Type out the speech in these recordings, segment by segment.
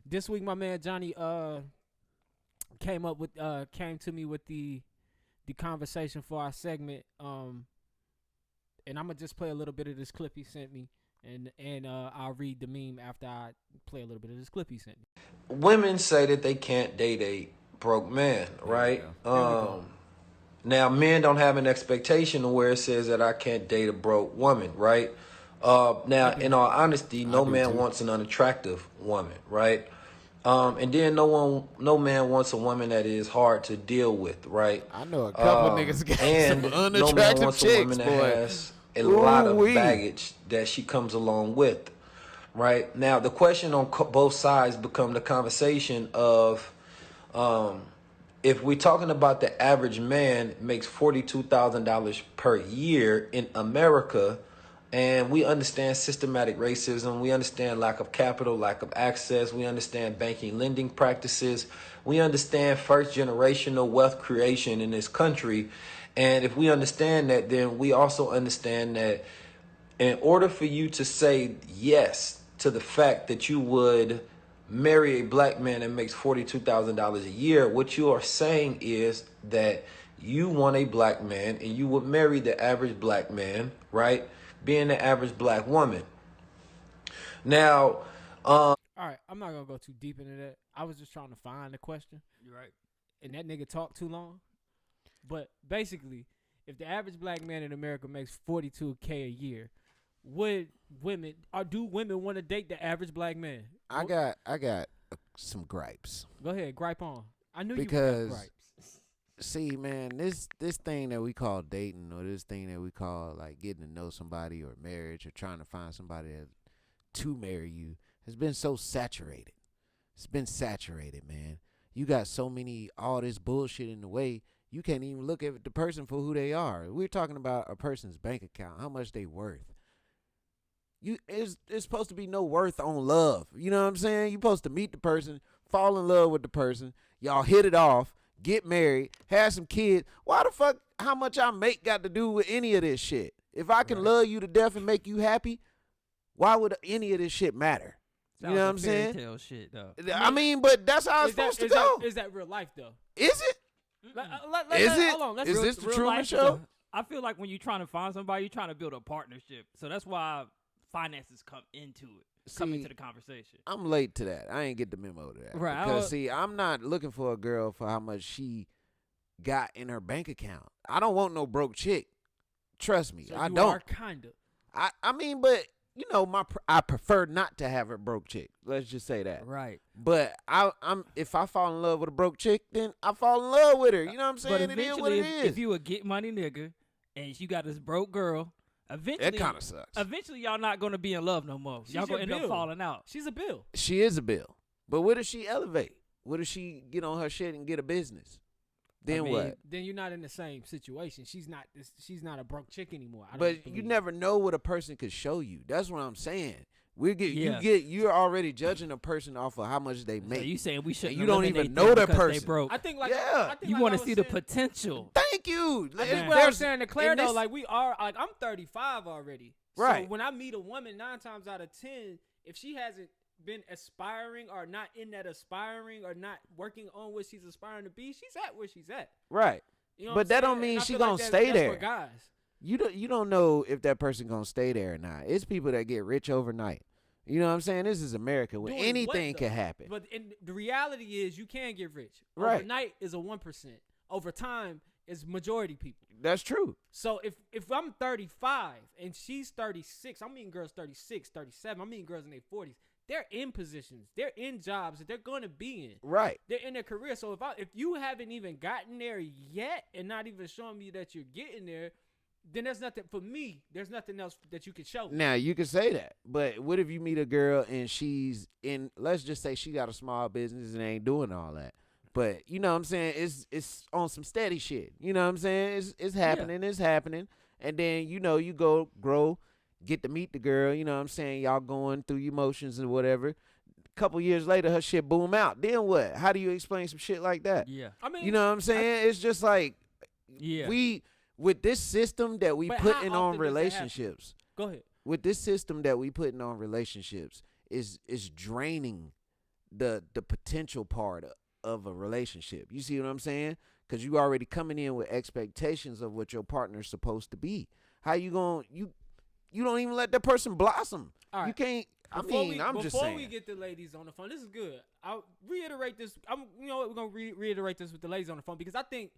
this week my man Johnny came to me with the conversation for our segment. And I'm gonna just play a little bit of this clip he sent me, and I'll read the meme after I play a little bit of this clip he sent me. Women say that they can't date a broke man, right? Now men don't have an expectation where it says that I can't date a broke woman, right? Now, in all honesty, no man wants an unattractive woman, right? And then no man wants a woman that is hard to deal with, right? I know a couple niggas got and some no man unattractive wants chicks, a woman that boy. has a lot of baggage that she comes along with, right? Now, the question on both sides become the conversation of, if we're talking about the average man makes $42,000 per year in America, and we understand systematic racism, we understand lack of capital, lack of access, we understand banking lending practices, we understand first generational wealth creation in this country. And if we understand that, then we also understand that in order for you to say yes to the fact that you would marry a black man that makes $42,000 a year, what you are saying is that you want a black man and you would marry the average black man, right? Being the average black woman. Now, all right, I'm not gonna go too deep into that. I was just trying to find the question. You're right. And that nigga talked too long. But basically, if the average black man in America makes $42K a year, do women want to date the average black man? I got some gripes. Go ahead, gripe on. I knew because, you got gripes. See, man, this thing that we call dating, or this thing that we call like getting to know somebody, or marriage, or trying to find somebody to marry you, has been so saturated. It's been saturated, man. You got so many, all this bullshit in the way, you can't even look at the person for who they are. We're talking about a person's bank account, how much they worth. It's supposed to be no worth on love. You know what I'm saying? You're supposed to meet the person, fall in love with the person, y'all hit it off, get married, have some kids. Why the fuck how much I make got to do with any of this shit? If I can love you to death and make you happy, why would any of this shit matter? You know what I'm saying? Fairy tale shit, though. I mean, but that's how it's supposed to go. Is that real life, though? Is it? Is it? Hold on, is this the Truman Show? I feel like when you're trying to find somebody, you're trying to build a partnership. So that's why finances come into it. Come into the conversation. I'm late to that. I ain't get the memo to that. Right. Because, I'm not looking for a girl for how much she got in her bank account. I don't want no broke chick. Trust me, so I you don't. Are kinda. I mean, but I prefer not to have a broke chick. Let's just say that. Right. But if I fall in love with a broke chick, then I fall in love with her. You know what I'm saying? But it is what it is. If you a get money nigga and you got this broke girl, eventually that kind of sucks. Eventually, y'all not gonna be in love no more. Y'all gonna end up falling out. She's a bill. She is a bill. But what if she elevate? What if she get on her shit and get a business? Then what? Then you're not in the same situation. She's not a broke chick anymore. But you never know what a person could show you. That's what I'm saying. You're already judging a person off of how much they make. So you saying we shouldn't? You don't even know that person. They broke. I think you want to see the potential. Thank you. I think what I was saying to Claire though, like I'm 35 already. Right. So when I meet a woman, 9 times out of 10, if she hasn't been aspiring or not in that aspiring or not working on what she's aspiring to be, she's at where she's at. Right. You know but that don't mean she gonna stay there. Guys. You don't know if that person gonna stay there or not. It's people that get rich overnight. You know what I'm saying? This is America where anything can happen. But the reality is you can get rich. Right. Overnight is a 1%. Over time is majority people. That's true. So if I'm 35 and she's 36, I'm meeting girls 36, 37. I'm meeting girls in their 40s. They're in positions. They're in jobs that they're going to be in. Right. They're in their career. So if you haven't even gotten there yet and not even showing me that you're getting there, then there's nothing for me. There's nothing else that you can show me. Now, you can say that. But what if you meet a girl and she's in, let's just say she got a small business and ain't doing all that. But, you know what I'm saying? It's on some steady shit. You know what I'm saying? It's happening. Yeah. It's happening. And then, you go grow, get to meet the girl. You know what I'm saying? Y'all going through your emotions and whatever. A couple years later, her shit boom out. Then what? How do you explain some shit like that? Yeah. I mean, you know what I'm saying? It's just like, with this system that we putting on relationships. Go ahead. With this system that we putting on relationships is draining the potential part of a relationship. You see what I'm saying? Because you already coming in with expectations of what your partner's supposed to be. How you going you don't even let that person blossom. All right. You can't. I'm just saying. Before we get the ladies on the phone, this is good. I'll reiterate this. You know what? We're gonna reiterate this with the ladies on the phone because I think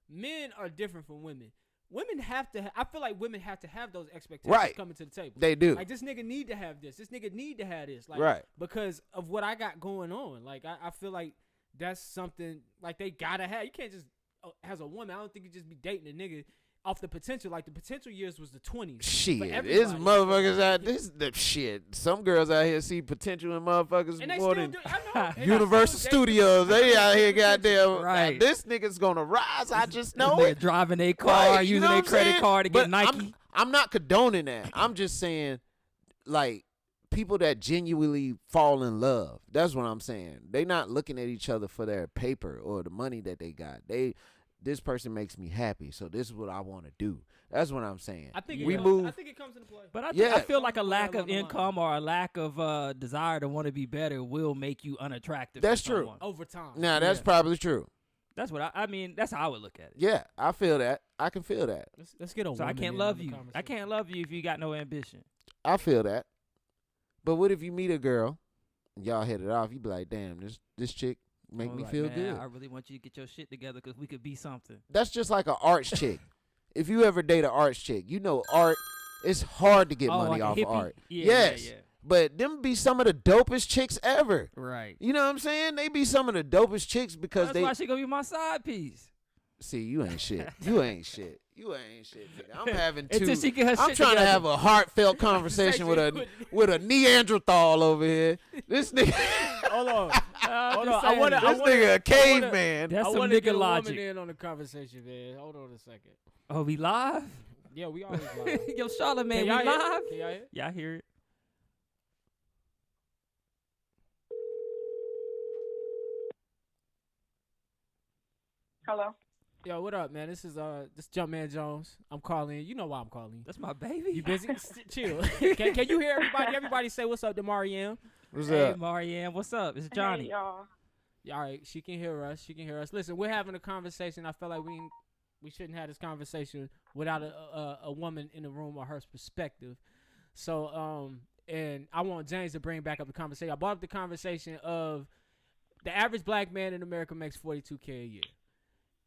men are different from women. Women have to. I feel like women have to have those expectations coming to the table. They do. Like this nigga need to have this. This nigga need to have this. Like, right. Because of what I got going on. Like I feel like that's something like they gotta have. You can't just as a woman. I don't think you just be dating a nigga off the potential. Like the potential years was the 20s. Shit, this motherfuckers out. This the shit. Some girls out here see potential in motherfuckers more than Universal Studios. They out here, goddamn. Right. This nigga's gonna rise. I just know it. Driving a car, using a credit card to get Nike. I'm not condoning that. I'm just saying, like, people that genuinely fall in love. That's what I'm saying. They not looking at each other for their paper or the money that they got. This person makes me happy, so this is what I want to do. That's what I'm saying. I think I think it comes into play. But I feel like a lack of income or a lack of desire to want to be better will make you unattractive. That's true. Over time. Now, that's probably true. That's what I mean. That's how I would look at it. Yeah, I feel that. I can feel that. Let's get on. So I can't love you. I can't love you if you got no ambition. I feel that. But what if you meet a girl, and y'all hit it off? You be like, damn, this chick make me feel good. I really want you to get your shit together because we could be something. That's just like an arts chick. If you ever date an arts chick, you know art. It's hard to get money like off of art. Yeah, yes. Yeah. But them be some of the dopest chicks ever. Right. You know what I'm saying? They be some of the dopest chicks because that's why she gonna be my side piece. See, you ain't shit. You ain't shit. You ain't shit, nigga. I'm having two. Until she get her I'm shit trying together. to have a heartfelt conversation with a Neanderthal over here. This nigga. Hold on. Hold on. This nigga a caveman. That's I some want to nigga get a logic. woman in on the conversation, man. Hold on a second. Oh, we live? Yeah, we always live. Yo, Charlamagne, we Can y'all hear it? live? Can y'all hear it? Yeah, I hear it. Hello. Yo, what up, man? This is Jumpman Jones. I'm calling. You know why I'm calling. That's my baby. You busy? Chill. Can you hear everybody? Everybody say what's up to Mariam. What's Hey, up? Marianne, what's up? It's Johnny. Hey, y'all. All right, she can hear us. She can hear us. Listen, we're having a conversation. I feel like we shouldn't have this conversation without a woman in the room or her perspective. So, and I want James to bring back up the conversation. I brought up the conversation of the average black man in America makes $42K a year.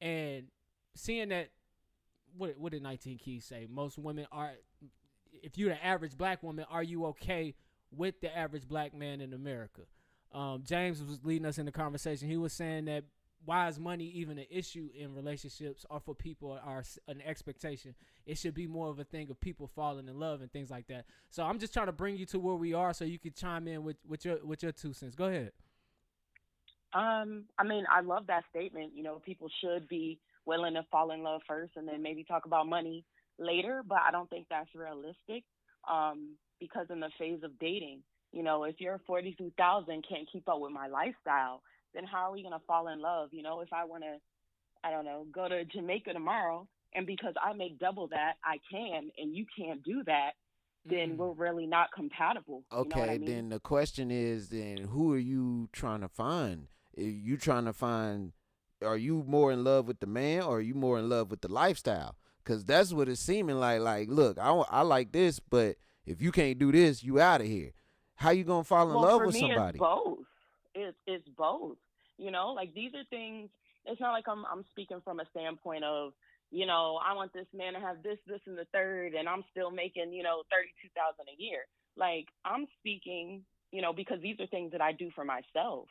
And seeing that, what did 19 Keys say? Most women are, if you're the average black woman, are you okay with the average black man in America? James was leading us in the conversation. He was saying that why is money even an issue in relationships or for people are an expectation? It should be more of a thing of people falling in love and things like that. So I'm just trying to bring you to where we are so you can chime in with your 2 cents. Go ahead. I mean, I love that statement. You know, people should be willing to fall in love first and then maybe talk about money later, but I don't think that's realistic. Because in the phase of dating, you know, if you're 42,000 can't keep up with my lifestyle, then how are we going to fall in love? You know, if I want to, I don't know, go to Jamaica tomorrow and because I make double that, I can, and you can't do that, then we're really not compatible. Okay, you know what I mean? Then the question is, then who are you trying to find? Are you trying to find, are you more in love with the man or are you more in love with the lifestyle? Because that's what it's seeming like. Like, look, I like this, but if you can't do this, you out of here. How you going to fall in love with somebody? It's both. It's both. You know, like these are things, it's not like I'm speaking from a standpoint of, you know, I want this man to have this, and the third, and I'm still making, you know, $32,000 a year. Like I'm speaking, you know, because these are things that I do for myself.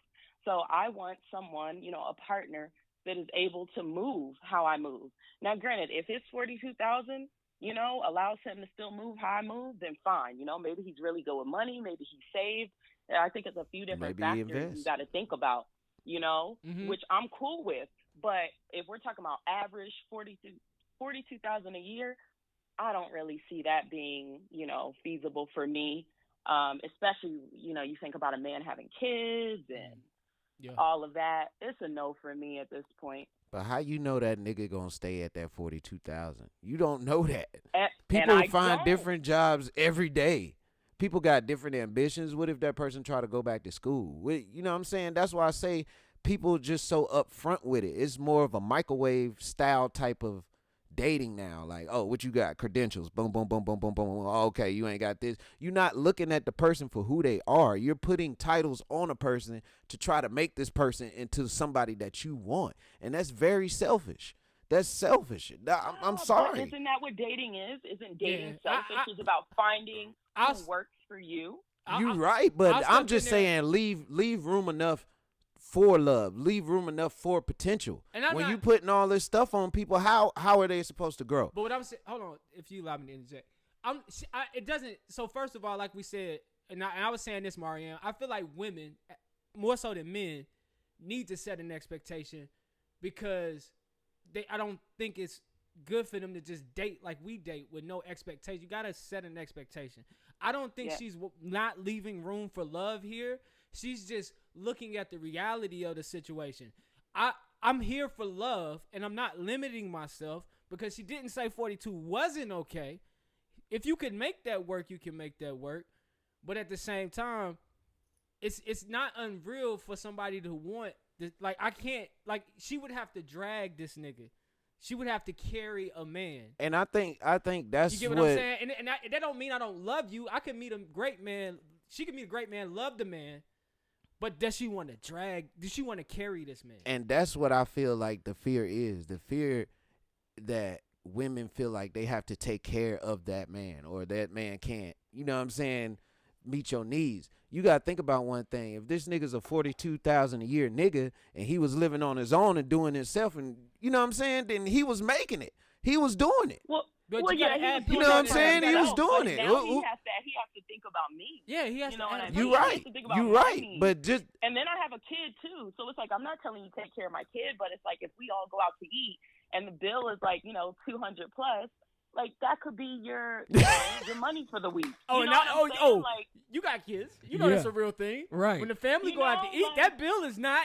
So I want someone, you know, a partner that is able to move how I move. Now, granted, if it's $42,000, you know, allows him to still move how I move, then fine. You know, maybe he's really good with money. Maybe he's saved. I think it's a few different factors you got to think about, you know, which I'm cool with. But if we're talking about average $42,000 a year, I don't really see that being, you know, feasible for me. Especially, you know, you think about a man having kids and all of that. It's a no for me at this point. But how you know that nigga gonna stay at that 42,000? You don't know that. And People I find don't. different jobs every day. people got different ambitions. What if that person try to go back to school? You know what I'm saying? That's why I say people just so upfront with it. It's more of a microwave style type of dating now. Like, oh, what you got? Credentials. Boom, boom, boom, boom, boom, boom. Oh, okay, you ain't got this. You're not looking at the person for who they are. You're putting titles on a person to try to make this person into somebody that you want. And that's very selfish. That's selfish. I'm sorry. But isn't that what dating is? Isn't dating selfish? It's about finding who works for you. You're right, but I'm just saying leave room enough for love. Leave room enough for potential. And when you putting all this stuff on people, how are they supposed to grow? But what I'm saying, hold on, if you allow me to interject. It doesn't, so first of all, like we said, and I was saying this, Marianne, I feel like women, more so than men, need to set an expectation because I don't think it's good for them to just date like we date with no expectation. You got to set an expectation. I don't think she's not leaving room for love here. She's just looking at the reality of the situation. I'm here for love, and I'm not limiting myself because she didn't say 42 wasn't okay. If you can make that work, you can make that work. But at the same time, it's not unreal for somebody to want this. Like, I can't, like, she would have to drag this nigga. She would have to carry a man. And I think that's you get what I'm saying? And that don't mean I don't love you. I can meet a great man. She can meet a great man, love the man. But does she want to drag? Does she want to carry this man? And that's what I feel like the fear is. The fear that women feel like they have to take care of that man or that man can't, you know what I'm saying, meet your needs. You got to think about one thing. If this nigga's a $42,000 a year nigga and he was living on his own and doing himself and, you know what I'm saying, then he was making it. He was doing it. You know what I'm saying? He was doing it. Now he has to think about me. Yeah, he has to. I mean? You're right. You're right. But just. And then I have a kid too, so it's like I'm not telling you to take care of my kid, but it's like if we all go out to eat and the bill is like $200 plus. Like that could be your money for the week. Like, you got kids. You know that's a real thing, right? When the family go out to eat, that bill is not.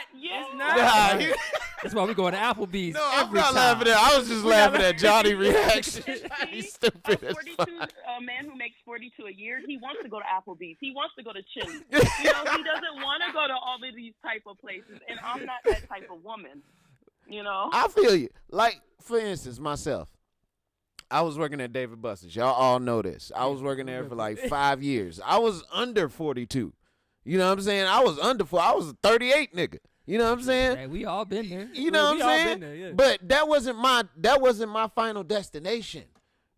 That's why we go to Applebee's. No, I'm not laughing at. I was just laughing at Johnny's reaction. He's stupid as fuck. A man who makes 42 a year, he wants to go to Applebee's. He wants to go to Chili's. He doesn't want to go to all of these type of places. And I'm not that type of woman. I feel you. Like for instance, myself. I was working at David Buster's. Y'all all know this. I was working there for like 5 years. I was under 42. You know what I'm saying? I was under 4. I was a 38 nigga. You know what I'm saying? Hey, we all been there. You know what I'm saying? Been there, yeah. But that wasn't my final destination.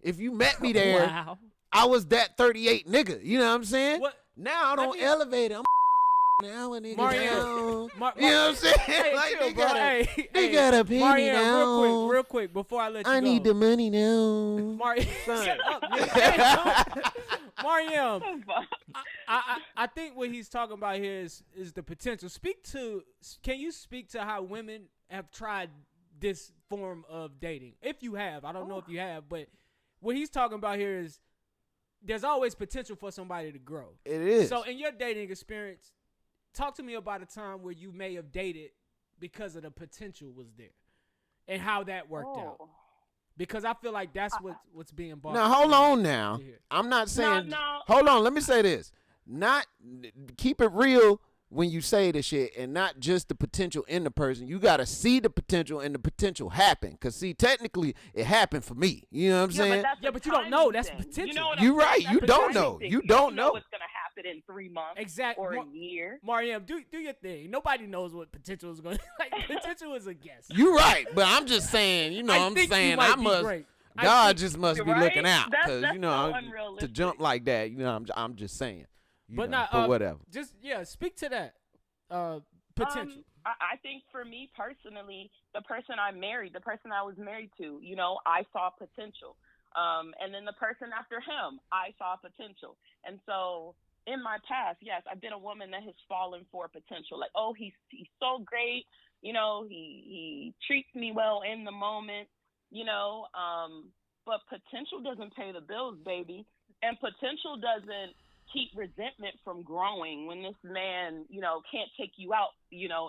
If you met me there, I was that 38 nigga. You know what I'm saying? Now I don't elevate it. I'm now a nigga down. You know what I'm saying? Hey, like chill, they gotta pay me now. Real quick, before I let you go. I need the money now. Shut up. Mariam, I think what he's talking about here is the potential. Can you speak to how women have tried this form of dating? If you have, I don't know if you have, but what he's talking about here is there's always potential for somebody to grow. It is. So in your dating experience, talk to me about a time where you may have dated because of the potential was there and how that worked out. Because I feel like that's what's being bought. Now, hold on now. I'm not saying. No. Hold on. Let me say this. Keep it real when you say this shit and not just the potential in the person. You got to see the potential and the potential happen. Because, see, technically, it happened for me. You know what I'm saying? But you don't know. That's potential. You're right. You don't know. You don't know what's going to happen in 3 months exactly. or a year. Mariam, do your thing. Nobody knows what potential is going to like. Potential is a guess. You're right. But I'm just saying, I must. God just must be looking out. Because, to jump like that, I'm just saying. But whatever. Just speak to that potential. I think for me personally, the person I was married to, I saw potential. And then the person after him, I saw potential. And so in my past, yes, I've been a woman that has fallen for potential. Like, oh, he's so great, he treats me well in the moment, but potential doesn't pay the bills, baby. And potential doesn't keep resentment from growing when this man, can't take you out,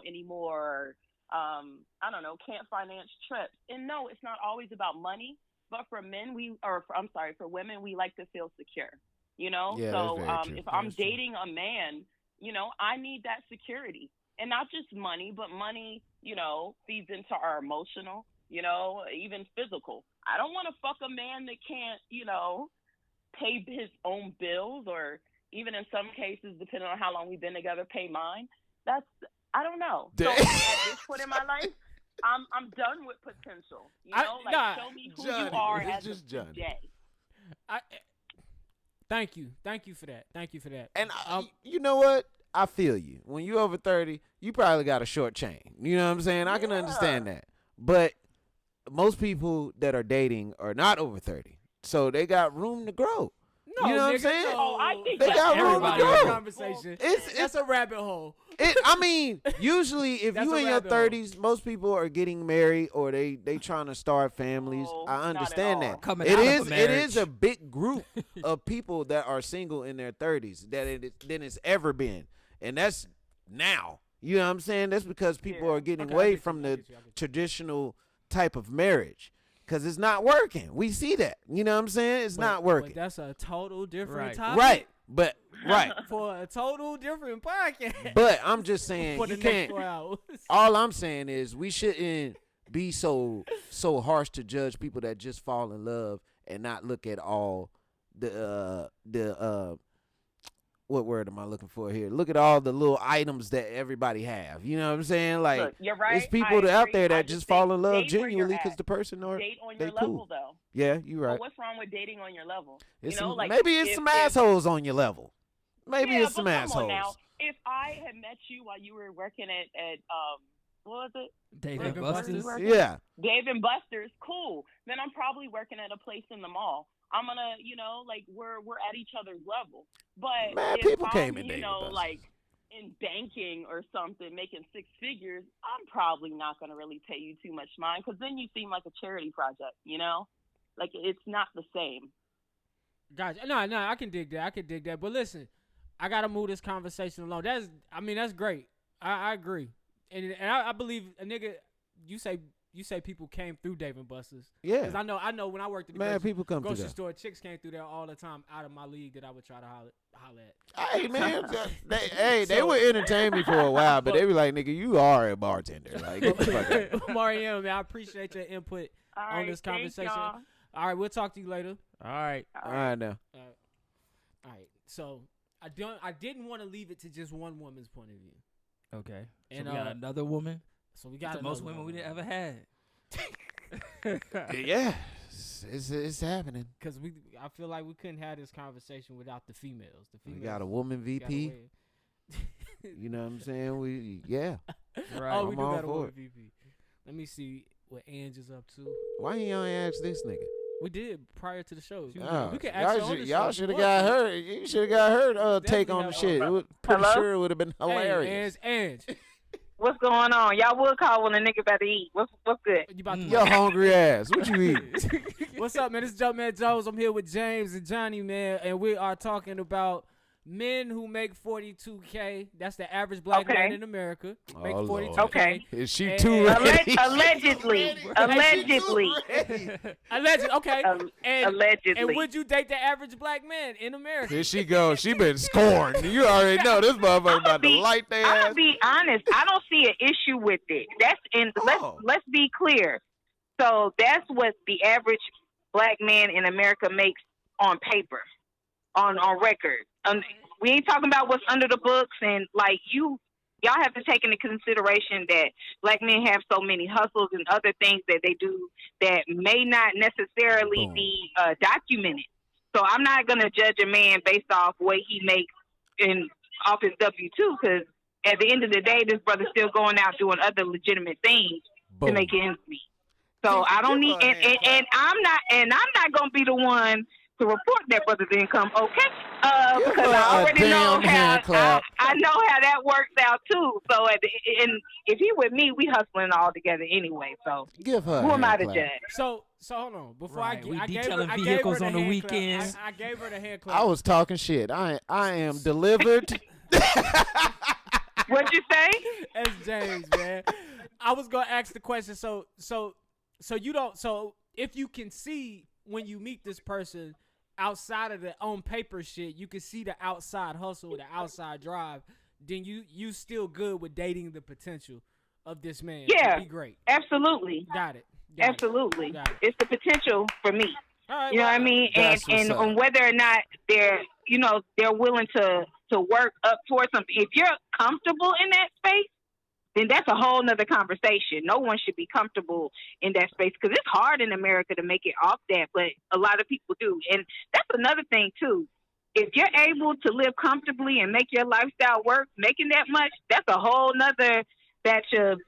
anymore. I don't know, can't finance trips. And no, it's not always about money, but for women, we like to feel secure. you know? Yeah, So that's very true. if I'm dating a man, you know, I need that security. And not just money, but money, you know, feeds into our emotional, you know, even physical. I don't want to fuck a man that can't, you know, pay his own bills, or even in some cases, depending on how long we've been together, pay mine. I don't know. So at this point in my life, I'm done with potential. You know, show me who you are as of today. Thank you for that. And you know what? I feel you. When you over 30, you probably got a short chain. You know what I'm saying? I can understand that. But most people that are dating are not over 30, so they got room to grow. No, you know what I'm nigga, saying? no. I think they got room to grow. Conversation. That's a rabbit hole. I mean, usually if That's you a in your rabbit hole. 30s, most people are getting married or they trying to start families. No, I understand not at that. all. Coming It out of a is marriage. a big group of people that are single in their 30s than it's ever been. And that's now. You know what I'm saying? That's because people are getting away from the traditional type of marriage. Because it's not working. We see that. You know what I'm saying? It's not working. But that's a total different Right. topic. Right. But right. For a total different podcast. But I'm just saying for the you next can't. 4 hours. All I'm saying is we shouldn't be so harsh to judge people that just fall in love and not look at all the what word am I looking for here? Look at all the little items that everybody have. You know what I'm saying? Like, Look, you're right. it's people out there I that just fall in love date where you're genuinely because at. the person or Date on they your cool. level, though. Yeah, you right. But what's wrong with dating on your level? It's you know, some, like maybe it's some assholes on your level. Maybe yeah, it's some but come assholes. on now. If I had met you while you were working at what was it? Dave Dave and and Buster's. Buster's? Yeah. Dave and Buster's, cool. Then I'm probably working at a place in the mall. I'm gonna, you know, like we're at each other's level. But Man, if people I'm, came in you Dave and know, Buster's. like in banking or something, making 6 figures, I'm probably not gonna really pay you too much mind, because then you seem like a charity project, you know? Like it's not the same. Gotcha. No, I can dig that. But listen, I gotta move this conversation along. That's great. I agree, and I believe a nigga. You say people came through Dave and Buster's. Yeah. Because I know when I worked at the Man, people come grocery through store, chicks came through there all the time out of my league that I would try to holler at. that. Hey man, they would entertain me for a while, but they be like, nigga, you are a bartender. Like, get the fuck out. Mariam, man, I appreciate your input All on right, this thank conversation. y'all. All right, we'll talk to you later. All right. All right now. All right. So I didn't want to leave it to just one woman's point of view. Okay. So And, we got another woman. So we got The most another women we woman. ever had. Yeah, it's happening. Because I feel like we couldn't have this conversation without the females. We got a woman VP. You know what I'm saying? Right. Oh, we I'm do all got a for woman it. VP. Let me see what Ange is up to. Why you ain't ask this nigga? We did prior to the show. Oh, We could ask y'all should have got her. You should have got her take on the shit. It was pretty Hello? sure it would have been hilarious. Hey, Ange. What's going on? Y'all would call when a nigga about to eat. What's good? You about to Yo, hungry ass. What you eat? What's up, man? This is Jumpman Jones. I'm here with James and Johnny, man, and we are talking about men who make $42K. That's the average black man in America. Make Oh, Lord. $42K. Okay. Is she And- too ready? Allegedly. Allegedly. Alleged, okay. And Allegedly. would you date the average black man in America? Here she go. She been scorned. You already know this motherfucker about to light their I'll ass. be honest. I don't see an issue with it. That's let's be clear. So that's what the average black man in America makes on paper, on record. We ain't talking about what's under the books, and like y'all have to take into consideration that black men have so many hustles and other things that they do that may not necessarily be documented. So I'm not gonna judge a man based off what he makes off his W-2, because at the end of the day, this brother's still going out doing other legitimate things to make ends meet. So I don't need, and I'm not gonna be the one to report that brother's income, okay? Because I already know how I know how that works out too. So and if he with me, we hustling all together anyway. So Give her. who am I to judge? So hold on. Before Right. We I gave detailing her vehicles the on the hand clap. weekends. I gave her the hand clap. I was talking shit. I am delivered. What'd you say? That's James, man. I was gonna ask the question. So you don't. So if you can see when you meet this person, outside of the on paper shit, you can see the outside hustle, the outside drive, then you still good with dating the potential of this man. Yeah, to be great. Absolutely. Got it. Absolutely. Got it. It's the potential for me. All right, You know what I mean? And on whether or not they're willing to work up towards something. If you're comfortable in that space, then that's a whole nother conversation. No one should be comfortable in that space because it's hard in America to make it off that, but a lot of people do. And that's another thing too. If you're able to live comfortably and make your lifestyle work, making that much, that's a whole nother batch of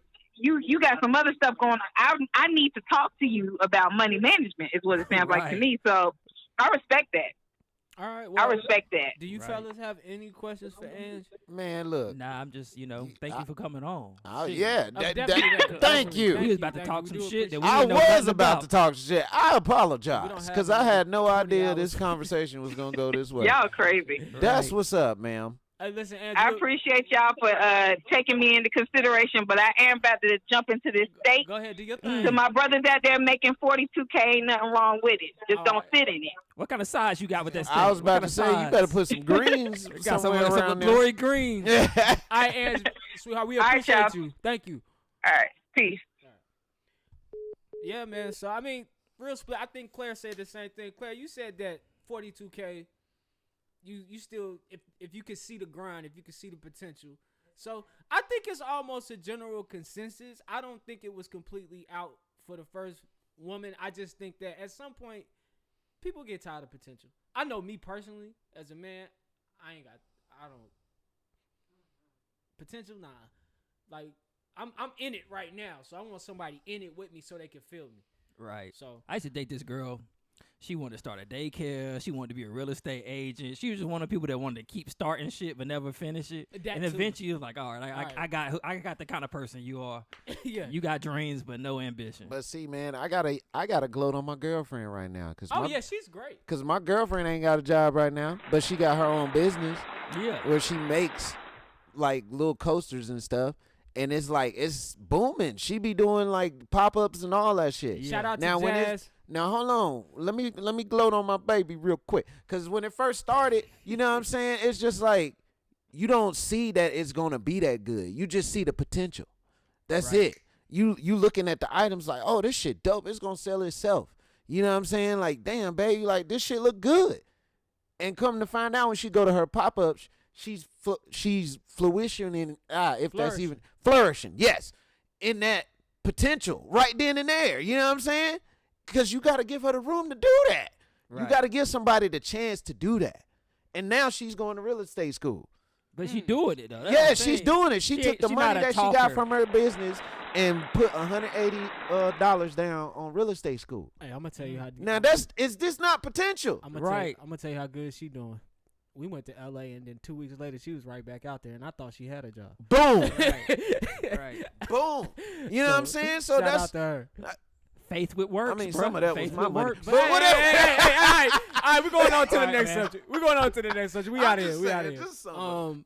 you got some other stuff going on. I need to talk to you about money management is what it sounds like to me. So I respect that. All right. Well, I respect that. Do you fellas have any questions for Ange? Man, look. Nah, I'm just, thank you for coming on. Yeah. Definitely. Thank you. We was about to talk some shit that we I didn't know was nothing about to talk shit. I apologize have because I had no 20 idea hours. this conversation was going to go this way. Y'all crazy. That's what's up, ma'am. Hey, listen, Ange, I appreciate y'all for taking me into consideration, but I am about to jump into this state. Go ahead, do your thing. To my brothers out there making $42K, ain't nothing wrong with it. Just don't sit in it. What kind of size you got with that steak? I was What about kind to of say, you size? better put some greens Got somewhere some around there. glory green. All right, Ange, sweetheart, we All right, appreciate y'all. you. Thank you. All right. Peace. Yeah, man. So, I mean, real split. I think Claire said the same thing. Claire, you said that 42K, you still, if you could see the grind, if you could see the potential. So, I think it's almost a general consensus. I don't think it was completely out for the first woman. I just think that at some point, people get tired of potential. I know me personally, as a man, I don't. Potential, nah. Like, I'm in it right now, so I want somebody in it with me so they can feel me. Right. So I used to date this girl. She wanted to start a daycare. She wanted to be a real estate agent. She was just one of the people that wanted to keep starting shit but never finish it. That and too. eventually, it was like, all right, I got the kind of person you are. yeah. You got dreams but no ambition. But see, man, I gotta gloat on my girlfriend right now. Yeah, she's great. Because my girlfriend ain't got a job right now, but she got her own business Yeah. where she makes, like, little coasters and stuff. And it's like, it's booming. She be doing, like, pop-ups and all that shit. Shout out to Now, Jazz. Now, hold on. Let me gloat on my baby real quick. Because when it first started, you know what I'm saying? It's just like, you don't see that it's going to be that good. You just see the potential. That's it. You looking at the items like, oh, this shit dope. It's going to sell itself. You know what I'm saying? Like, damn, baby, like, this shit look good. And come to find out when she go to her pop-ups, she's flourishing in, that's even, flourishing, yes, in that potential right then and there. You know what I'm saying? Because you got to give her the room to do that. Right. You got to give somebody the chance to do that. And now she's going to real estate school. But she doing it, though. That's Yeah, what I'm she's saying. doing it. She took the she money not a that she got talker. from her business and put $180 down on real estate school. Hey, I'm gonna tell you how. Now, is this not potential? I'm gonna tell you how good she doing. We went to LA and then 2 weeks later she was right back out there and I thought she had a job. Boom. Right. Boom. You know what I'm saying? So shout that's out to her. Faith with work. I mean, some of that was Faith my with money. work. But whatever. Hey, all right, we're going on to the All right, next man. subject. We're going on to the next subject. We I'm out of here. just We saying, out of here. just some of